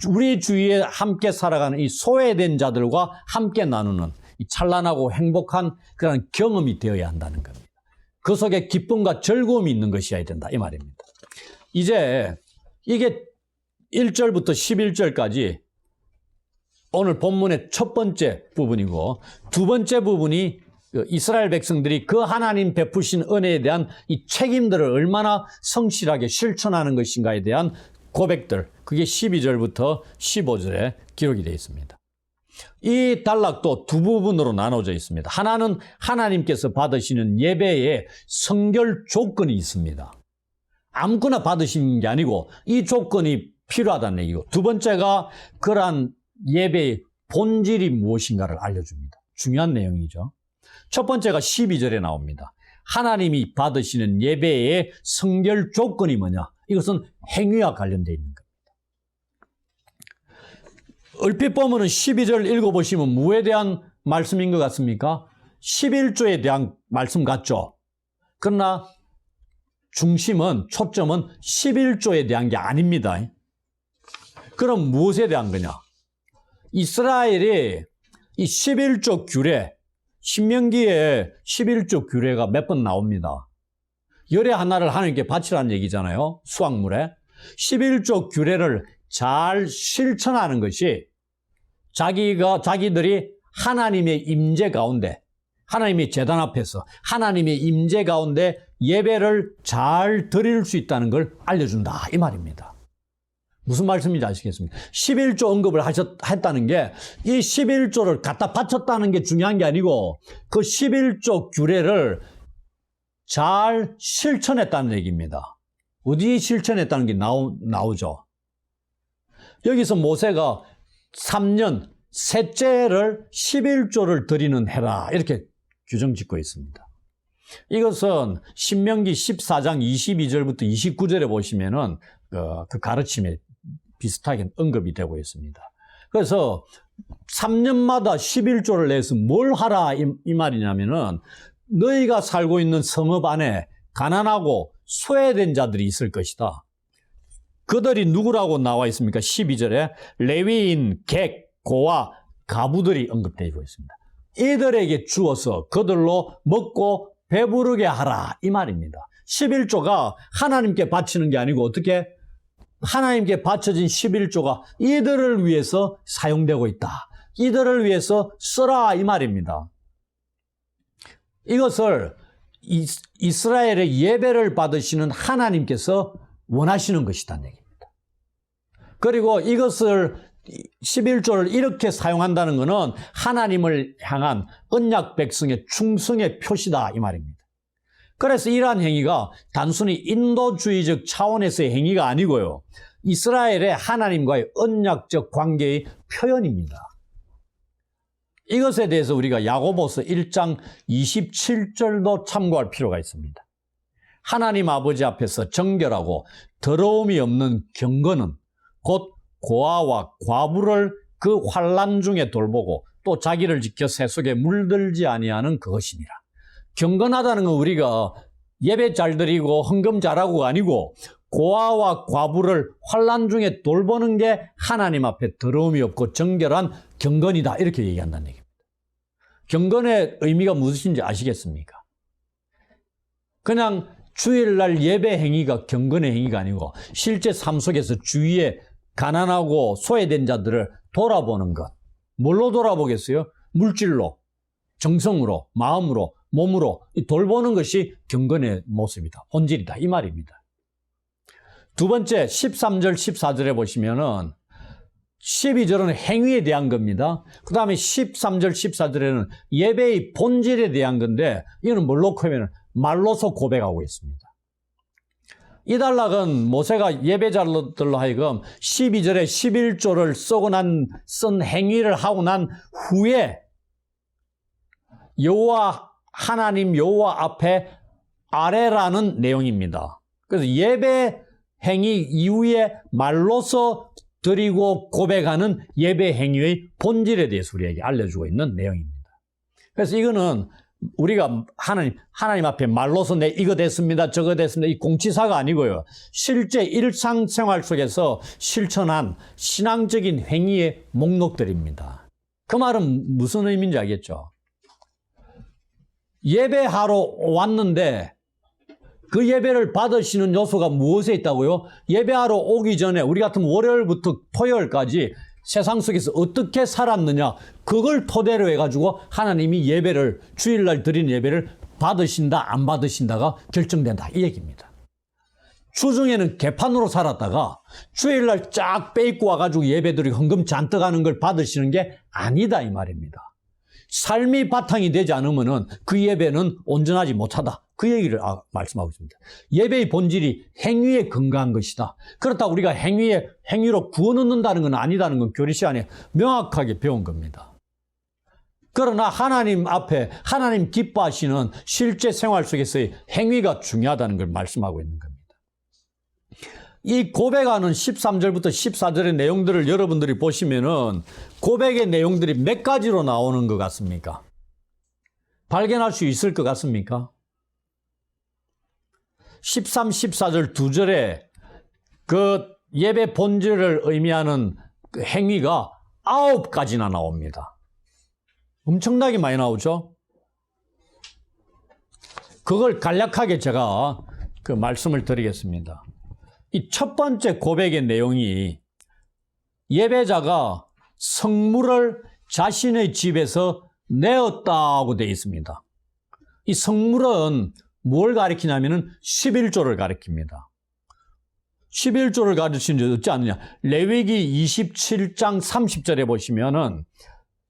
우리 주위에 함께 살아가는 이 소외된 자들과 함께 나누는 이 찬란하고 행복한 그런 경험이 되어야 한다는 겁니다. 그 속에 기쁨과 즐거움이 있는 것이어야 된다 이 말입니다. 이제 이게 1절부터 11절까지 오늘 본문의 첫 번째 부분이고 두 번째 부분이 이스라엘 백성들이 그 하나님 베푸신 은혜에 대한 이 책임들을 얼마나 성실하게 실천하는 것인가에 대한 고백들, 그게 12절부터 15절에 기록이 되어 있습니다. 이 단락도 두 부분으로 나눠져 있습니다. 하나는 하나님께서 받으시는 예배에 성결 조건이 있습니다. 아무거나 받으시는 게 아니고 이 조건이 필요하다는 얘기고, 두 번째가 그러한 예배의 본질이 무엇인가를 알려줍니다. 중요한 내용이죠. 첫 번째가 12절에 나옵니다. 하나님이 받으시는 예배의 성결 조건이 뭐냐? 이것은 행위와 관련되어 있는 겁니다. 얼핏 보면 12절 읽어보시면 무에 대한 말씀인 것 같습니까? 11조에 대한 말씀 같죠? 그러나 중심은, 초점은 11조에 대한 게 아닙니다. 그럼 무엇에 대한 거냐? 이스라엘이 이 11조 규례, 신명기에 11조 규례가 몇 번 나옵니다. 열의 하나를 하나님께 바치라는 얘기잖아요. 수확물에. 11조 규례를 잘 실천하는 것이 자기들이 하나님의 임재 가운데, 하나님의 제단 앞에서 하나님의 임재 가운데 예배를 잘 드릴 수 있다는 걸 알려준다 이 말입니다. 무슨 말씀인지 아시겠습니까? 11조 언급을 했다는 게 이 11조를 갖다 바쳤다는 게 중요한 게 아니고 그 11조 규례를 잘 실천했다는 얘기입니다. 어디 실천했다는 게 나오죠. 여기서 모세가 3년 셋째를 11조를 드리는 해라 이렇게 규정 짓고 있습니다. 이것은 신명기 14장 22절부터 29절에 보시면은 그 가르침에 비슷하게 언급이 되고 있습니다. 그래서 3년마다 11조를 내서 뭘 하라 이 말이냐면은 너희가 살고 있는 성읍 안에 가난하고 소외된 자들이 있을 것이다. 그들이 누구라고 나와 있습니까? 12절에 레위인, 객, 고와 가부들이 언급되고 있습니다. 이들에게 주어서 그들로 먹고 배부르게 하라 이 말입니다. 11조가 하나님께 바치는 게 아니고 어떻게? 하나님께 바쳐진 11조가 이들을 위해서 사용되고 있다. 이들을 위해서 쓰라 이 말입니다. 이것을 이스라엘의 예배를 받으시는 하나님께서 원하시는 것이라는 얘기입니다. 그리고 이것을 11조를 이렇게 사용한다는 것은 하나님을 향한 언약 백성의 충성의 표시다 이 말입니다. 그래서 이러한 행위가 단순히 인도주의적 차원에서의 행위가 아니고요. 이스라엘의 하나님과의 언약적 관계의 표현입니다. 이것에 대해서 우리가 야고보서 1장 27절도 참고할 필요가 있습니다. 하나님 아버지 앞에서 정결하고 더러움이 없는 경건은 곧 고아와 과부를 그 환난 중에 돌보고 또 자기를 지켜 세속에 물들지 아니하는 그것이니라. 경건하다는 건 우리가 예배 잘 드리고 헌금 잘하고가 아니고 고아와 과부를 환난 중에 돌보는 게 하나님 앞에 더러움이 없고 정결한 경건이다 이렇게 얘기한다는 얘기입니다. 경건의 의미가 무엇인지 아시겠습니까? 그냥 주일날 예배 행위가 경건의 행위가 아니고 실제 삶 속에서 주위에 가난하고 소외된 자들을 돌아보는 것. 뭘로 돌아보겠어요? 물질로, 정성으로, 마음으로, 몸으로 돌보는 것이 경건의 모습이다. 본질이다. 이 말입니다. 두 번째 13절 14절에 보시면은 12절은 행위에 대한 겁니다. 그 다음에 13절 14절에는 예배의 본질에 대한 건데 이거는 뭘로 하면 말로서 고백하고 있습니다. 이 단락은 모세가 예배자들로 하여금 12절에 11조를 쓴 행위를 하고 난 후에 여호와 하나님 여호와 앞에 아뢰라는 내용입니다. 그래서 예배 행위 이후에 말로서 드리고 고백하는 예배 행위의 본질에 대해서 우리에게 알려주고 있는 내용입니다. 그래서 이거는 우리가 하나님 앞에 말로서 내 이거 됐습니다, 저거 됐습니다, 이 공치사가 아니고요. 실제 일상생활 속에서 실천한 신앙적인 행위의 목록들입니다. 그 말은 무슨 의미인지 알겠죠? 예배하러 왔는데 그 예배를 받으시는 요소가 무엇에 있다고요? 예배하러 오기 전에 우리 같은 월요일부터 토요일까지 세상 속에서 어떻게 살았느냐 그걸 토대로 해가지고 하나님이 예배를 주일날 드리는 예배를 받으신다 안 받으신다가 결정된다 이 얘기입니다. 주중에는 개판으로 살았다가 주일날 쫙 빼입고 와가지고 예배드리고 헌금 잔뜩 하는 걸 받으시는 게 아니다 이 말입니다. 삶이 바탕이 되지 않으면 그 예배는 온전하지 못하다. 그 얘기를 말씀하고 있습니다. 예배의 본질이 행위에 근거한 것이다. 그렇다고 우리가 행위로 구원 얻는다는 건 아니다는 건 교리 시간에 명확하게 배운 겁니다. 그러나 하나님 앞에 하나님 기뻐하시는 실제 생활 속에서의 행위가 중요하다는 걸 말씀하고 있는 겁니다. 이 고백하는 13절부터 14절의 내용들을 여러분들이 보시면은 고백의 내용들이 몇 가지로 나오는 것 같습니까? 발견할 수 있을 것 같습니까? 13, 14절 두 절에 그 예배 본질을 의미하는 그 행위가 9가지나 나옵니다. 엄청나게 많이 나오죠? 그걸 간략하게 제가 그 말씀을 드리겠습니다. 이 첫 번째 고백의 내용이 예배자가 성물을 자신의 집에서 내었다고 되어 있습니다. 이 성물은 뭘 가리키냐면은 11조를 가리킵니다. 11조를 가르치는 게 어찌 않느냐. 레위기 27장 30절에 보시면은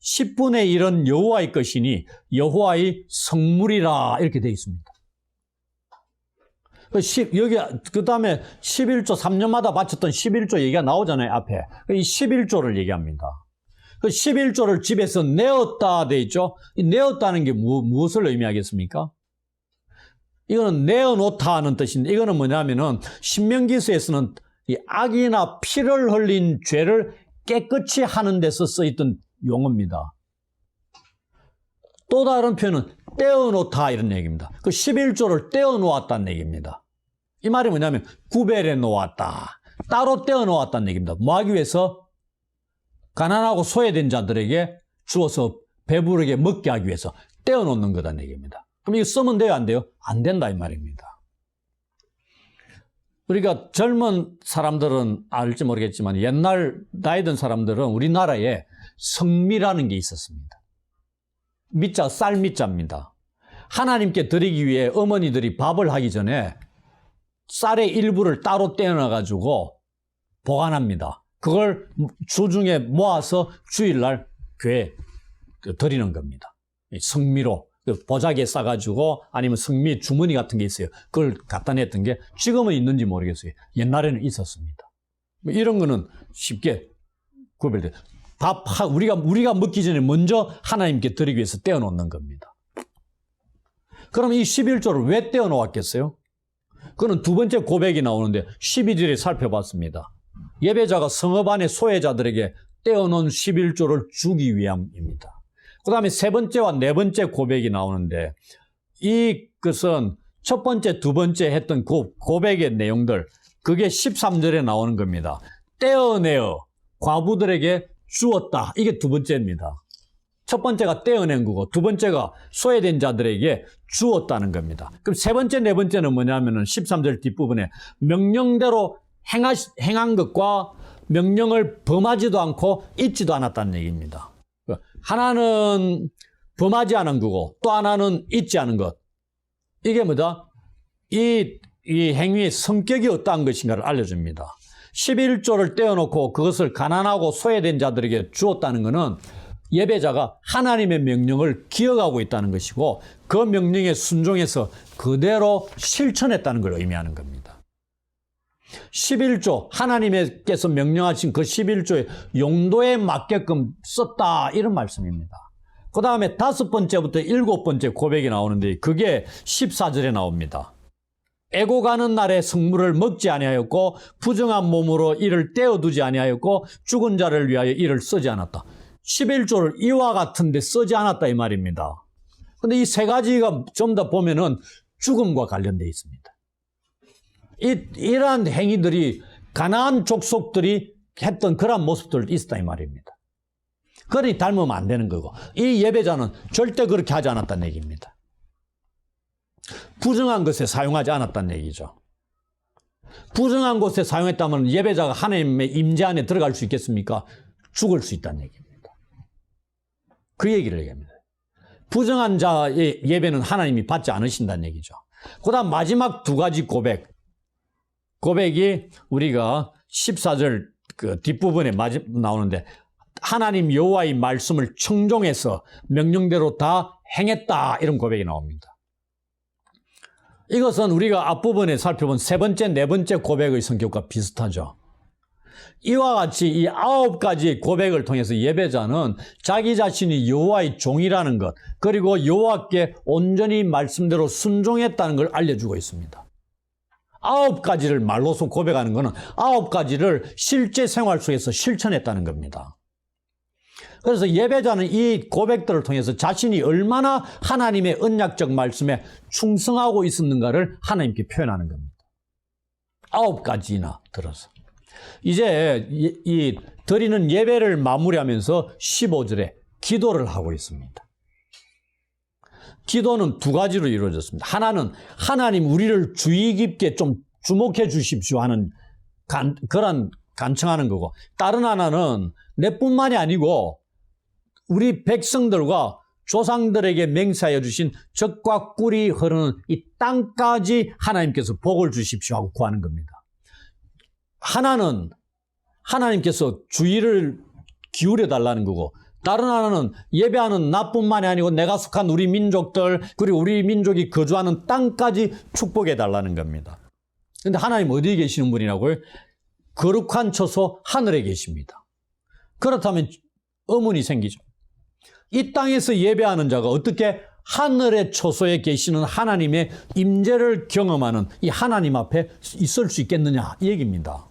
10분의 1은 여호와의 것이니 여호와의 성물이라 이렇게 되어 있습니다. 여기 그 다음에 11조 3년마다 바쳤던 11조 얘기가 나오잖아요. 앞에. 이 11조를 얘기합니다. 그 11조를 집에서 내었다 돼 있죠. 이 내었다는 게 무엇을 의미하겠습니까? 이거는 내어놓다 하는 뜻인데, 이거는 뭐냐면은 신명기서에서는 이 악이나 피를 흘린 죄를 깨끗이 하는 데서 쓰였던 용어입니다. 또 다른 표현은 떼어놓다 이런 얘기입니다. 그 11조를 떼어놓았다는 얘기입니다. 이 말이 뭐냐면 구별해 놓았다. 따로 떼어놓았다는 얘기입니다. 뭐 하기 위해서? 가난하고 소외된 자들에게 주어서 배부르게 먹게 하기 위해서 떼어놓는 거다는 얘기입니다. 그럼 이거 쓰면 돼요, 안 돼요? 안 된다 이 말입니다. 우리가 젊은 사람들은 알지 모르겠지만 옛날 나이 든 사람들은 우리나라에 성미라는 게 있었습니다. 미자, 쌀 미자입니다. 하나님께 드리기 위해 어머니들이 밥을 하기 전에 쌀의 일부를 따로 떼어놔가지고 보관합니다. 그걸 주중에 모아서 주일날 교회에 드리는 겁니다. 성미로 보자기에 싸가지고 아니면 성미 주머니 같은 게 있어요. 그걸 갖다 냈던 게 지금은 있는지 모르겠어요. 옛날에는 있었습니다. 이런 거는 쉽게 구별돼요. 우리가 먹기 전에 먼저 하나님께 드리기 위해서 떼어놓는 겁니다. 그럼 이 11조를 왜 떼어놓았겠어요? 그거는 두 번째 고백이 나오는데 12절에 살펴봤습니다. 예배자가 성읍 안의 소외자들에게 떼어놓은 11조를 주기 위함입니다. 그 다음에 세 번째와 네 번째 고백이 나오는데 이것은 첫 번째, 두 번째 했던 고백의 내용들, 그게 13절에 나오는 겁니다. 떼어내어 과부들에게 주었다. 이게 두 번째입니다. 첫 번째가 떼어낸 거고 두 번째가 소외된 자들에게 주었다는 겁니다. 그럼 세 번째, 네 번째는 뭐냐면은 13절 뒷부분에 명령대로 행한 것과 명령을 범하지도 않고 잊지도 않았다는 얘기입니다. 하나는 범하지 않은 거고 또 하나는 잊지 않은 것. 이게 뭐다? 이 행위의 성격이 어떠한 것인가를 알려줍니다. 11조를 떼어놓고 그것을 가난하고 소외된 자들에게 주었다는 것은 예배자가 하나님의 명령을 기억하고 있다는 것이고 그 명령에 순종해서 그대로 실천했다는 걸 의미하는 겁니다. 11조, 하나님께서 명령하신 그 11조의 용도에 맞게끔 썼다 이런 말씀입니다. 그 다음에 다섯 번째부터 일곱 번째 고백이 나오는데 그게 14절에 나옵니다. 애고 가는 날에 성물을 먹지 아니하였고 부정한 몸으로 이를 떼어두지 아니하였고 죽은 자를 위하여 이를 쓰지 않았다. 11조를 이와 같은 데 쓰지 않았다 이 말입니다. 근데 이 세 가지가 좀 더 보면은 죽음과 관련되어 있습니다. 이러한 행위들이 가나안 족속들이 했던 그런 모습들도 있었다 이 말입니다. 그러니 닮으면 안 되는 거고 이 예배자는 절대 그렇게 하지 않았다는 얘기입니다. 부정한 것에 사용하지 않았다는 얘기죠. 부정한 것에 사용했다면 예배자가 하나님의 임재 안에 들어갈 수 있겠습니까? 죽을 수 있다는 얘기입니다. 그 얘기를 얘기합니다. 부정한 자의 예배는 하나님이 받지 않으신다는 얘기죠. 그 다음 마지막 두 가지 고백이 우리가 14절 그 뒷부분에 나오는데 하나님 여호와의 말씀을 청종해서 명령대로 다 행했다 이런 고백이 나옵니다. 이것은 우리가 앞부분에 살펴본 세 번째, 네 번째 고백의 성격과 비슷하죠. 이와 같이 이 9가지의 고백을 통해서 예배자는 자기 자신이 여호와의 종이라는 것 그리고 여호와께 온전히 말씀대로 순종했다는 걸 알려주고 있습니다. 9가지를 말로서 고백하는 것은 9가지를 실제 생활 속에서 실천했다는 겁니다. 그래서 예배자는 이 고백들을 통해서 자신이 얼마나 하나님의 언약적 말씀에 충성하고 있었는가를 하나님께 표현하는 겁니다. 9가지나 들어서. 이제 이 드리는 예배를 마무리하면서 15절에 기도를 하고 있습니다. 기도는 두 가지로 이루어졌습니다. 하나는 하나님 우리를 주의 깊게 좀 주목해 주십시오 하는 그런 간청하는 거고 다른 하나는 내뿐만이 아니고 우리 백성들과 조상들에게 맹세하여 주신 젖과 꿀이 흐르는 이 땅까지 하나님께서 복을 주십시오 하고 구하는 겁니다. 하나는 하나님께서 주의를 기울여 달라는 거고, 다른 하나는 예배하는 나뿐만이 아니고 내가 속한 우리 민족들, 그리고 우리 민족이 거주하는 땅까지 축복해 달라는 겁니다. 그런데 하나님 어디에 계시는 분이라고요? 거룩한 처소 하늘에 계십니다. 그렇다면 의문이 생기죠. 이 땅에서 예배하는 자가 어떻게 하늘의 처소에 계시는 하나님의 임재를 경험하는 이 하나님 앞에 있을 수 있겠느냐, 이 얘기입니다.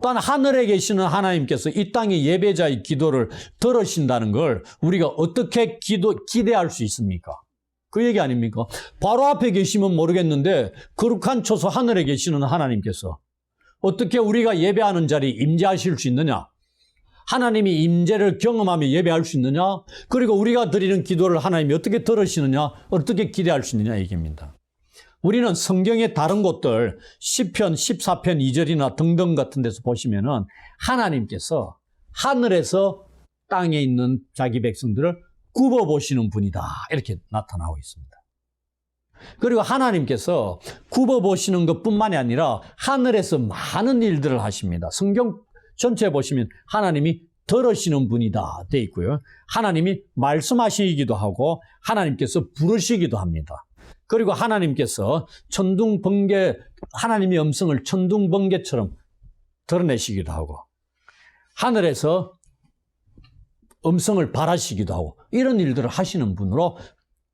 또한 하늘에 계시는 하나님께서 이 땅의 예배자의 기도를 들으신다는 걸 우리가 어떻게 기대할 수 있습니까? 그 얘기 아닙니까? 바로 앞에 계시면 모르겠는데 거룩한 처소 하늘에 계시는 하나님께서 어떻게 우리가 예배하는 자리에 임재하실 수 있느냐? 하나님이 임재를 경험하며 예배할 수 있느냐? 그리고 우리가 드리는 기도를 하나님이 어떻게 들으시느냐? 어떻게 기대할 수 있느냐 얘기입니다. 우리는 성경의 다른 곳들 시편 14편 2절이나 등등 같은 데서 보시면은 하나님께서 하늘에서 땅에 있는 자기 백성들을 굽어보시는 분이다, 이렇게 나타나고 있습니다. 그리고 하나님께서 굽어보시는 것뿐만이 아니라 하늘에서 많은 일들을 하십니다. 성경 전체에 보시면 하나님이 들으시는 분이다 돼 있고요. 하나님이 말씀하시기도 하고 하나님께서 부르시기도 합니다. 그리고 하나님께서 천둥번개, 하나님의 음성을 천둥번개처럼 드러내시기도 하고 하늘에서 음성을 발하시기도 하고 이런 일들을 하시는 분으로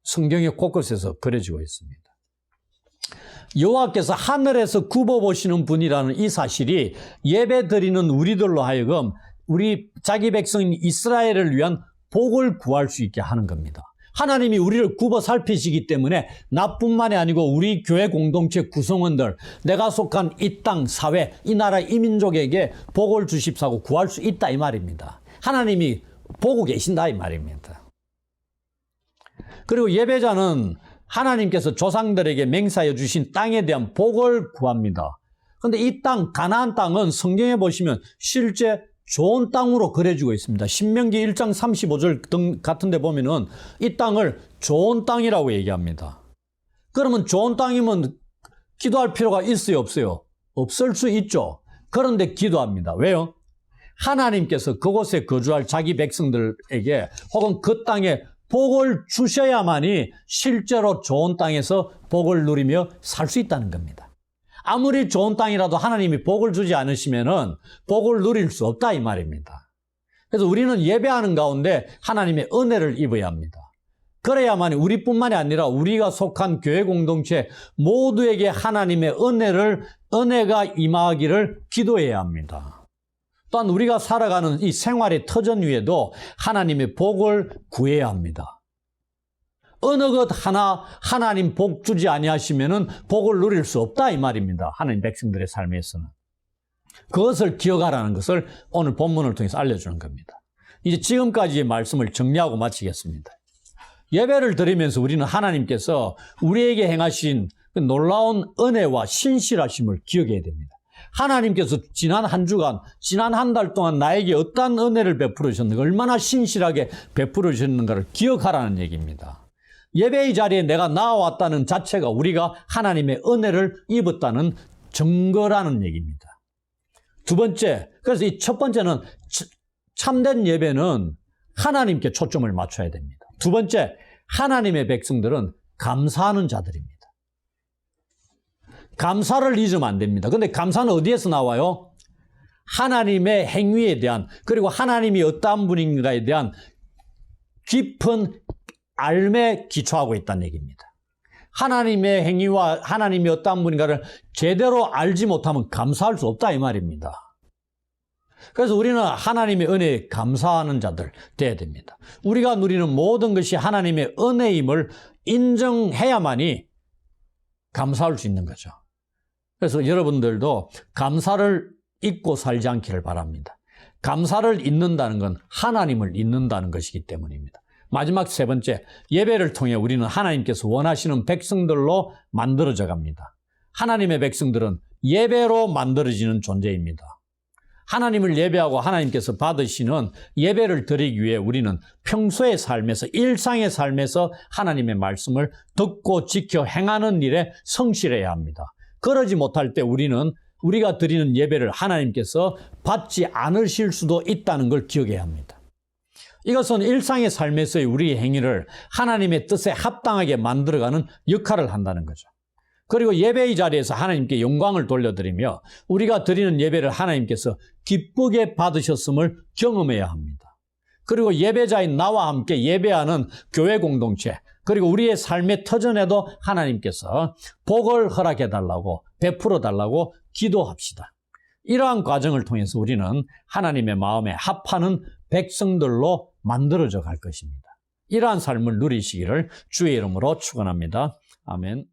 성경의 곳곳에서 그려지고 있습니다. 여호와께서 하늘에서 굽어보시는 분이라는 이 사실이 예배드리는 우리들로 하여금 우리 자기 백성인 이스라엘을 위한 복을 구할 수 있게 하는 겁니다. 하나님이 우리를 굽어 살피시기 때문에 나뿐만이 아니고 우리 교회 공동체 구성원들, 내가 속한 이 땅 사회, 이 나라 이 민족에게 복을 주십사고 구할 수 있다 이 말입니다. 하나님이 보고 계신다 이 말입니다. 그리고 예배자는 하나님께서 조상들에게 맹세하여 주신 땅에 대한 복을 구합니다. 그런데 이 땅, 가나안 땅은 성경에 보시면 실제 좋은 땅으로 그려지고 있습니다. 신명기 1장 35절 등 같은 데 보면은 이 땅을 좋은 땅이라고 얘기합니다. 그러면 좋은 땅이면 기도할 필요가 있어요, 없어요? 없을 수 있죠. 그런데 기도합니다. 왜요? 하나님께서 그곳에 거주할 자기 백성들에게 혹은 그 땅에 복을 주셔야만이 실제로 좋은 땅에서 복을 누리며 살 수 있다는 겁니다. 아무리 좋은 땅이라도 하나님이 복을 주지 않으시면은 복을 누릴 수 없다 이 말입니다. 그래서 우리는 예배하는 가운데 하나님의 은혜를 입어야 합니다. 그래야만 우리뿐만이 아니라 우리가 속한 교회 공동체 모두에게 하나님의 은혜가 임하기를 기도해야 합니다. 또한 우리가 살아가는 이 생활의 터전 위에도 하나님의 복을 구해야 합니다. 어느 것 하나 하나님 복 주지 아니하시면은 복을 누릴 수 없다 이 말입니다. 하나님 백성들의 삶에서는. 그것을 기억하라는 것을 오늘 본문을 통해서 알려주는 겁니다. 이제 지금까지의 말씀을 정리하고 마치겠습니다. 예배를 드리면서 우리는 하나님께서 우리에게 행하신 그 놀라운 은혜와 신실하심을 기억해야 됩니다. 하나님께서 지난 한 주간, 지난 한 달 동안 나에게 어떠한 은혜를 베풀어 주셨는가, 얼마나 신실하게 베풀어 주셨는가를 기억하라는 얘기입니다. 예배의 자리에 내가 나와왔다는 자체가 우리가 하나님의 은혜를 입었다는 증거라는 얘기입니다. 두 번째, 그래서 이 첫 번째는 참된 예배는 하나님께 초점을 맞춰야 됩니다. 두 번째, 하나님의 백성들은 감사하는 자들입니다. 감사를 잊으면 안 됩니다. 그런데 감사는 어디에서 나와요? 하나님의 행위에 대한, 그리고 하나님이 어떠한 분인가에 대한 깊은 알매 기초하고 있다는 얘기입니다. 하나님의 행위와 하나님이 어떠한 분인가를 제대로 알지 못하면 감사할 수 없다 이 말입니다. 그래서 우리는 하나님의 은혜에 감사하는 자들 돼야 됩니다. 우리가 누리는 모든 것이 하나님의 은혜임을 인정해야만이 감사할 수 있는 거죠. 그래서 여러분들도 감사를 잊고 살지 않기를 바랍니다. 감사를 잊는다는 건 하나님을 잊는다는 것이기 때문입니다. 마지막 세 번째, 예배를 통해 우리는 하나님께서 원하시는 백성들로 만들어져 갑니다. 하나님의 백성들은 예배로 만들어지는 존재입니다. 하나님을 예배하고 하나님께서 받으시는 예배를 드리기 위해 우리는 평소의 삶에서, 일상의 삶에서 하나님의 말씀을 듣고 지켜 행하는 일에 성실해야 합니다. 그러지 못할 때 우리가 드리는 예배를 하나님께서 받지 않으실 수도 있다는 걸 기억해야 합니다. 이것은 일상의 삶에서의 우리의 행위를 하나님의 뜻에 합당하게 만들어가는 역할을 한다는 거죠. 그리고 예배의 자리에서 하나님께 영광을 돌려드리며 우리가 드리는 예배를 하나님께서 기쁘게 받으셨음을 경험해야 합니다. 그리고 예배자인 나와 함께 예배하는 교회 공동체, 그리고 우리의 삶의 터전에도 하나님께서 복을 허락해달라고, 베풀어달라고 기도합시다. 이러한 과정을 통해서 우리는 하나님의 마음에 합하는 백성들로 만들어져 갈 것입니다. 이러한 삶을 누리시기를 주의 이름으로 축원합니다. 아멘.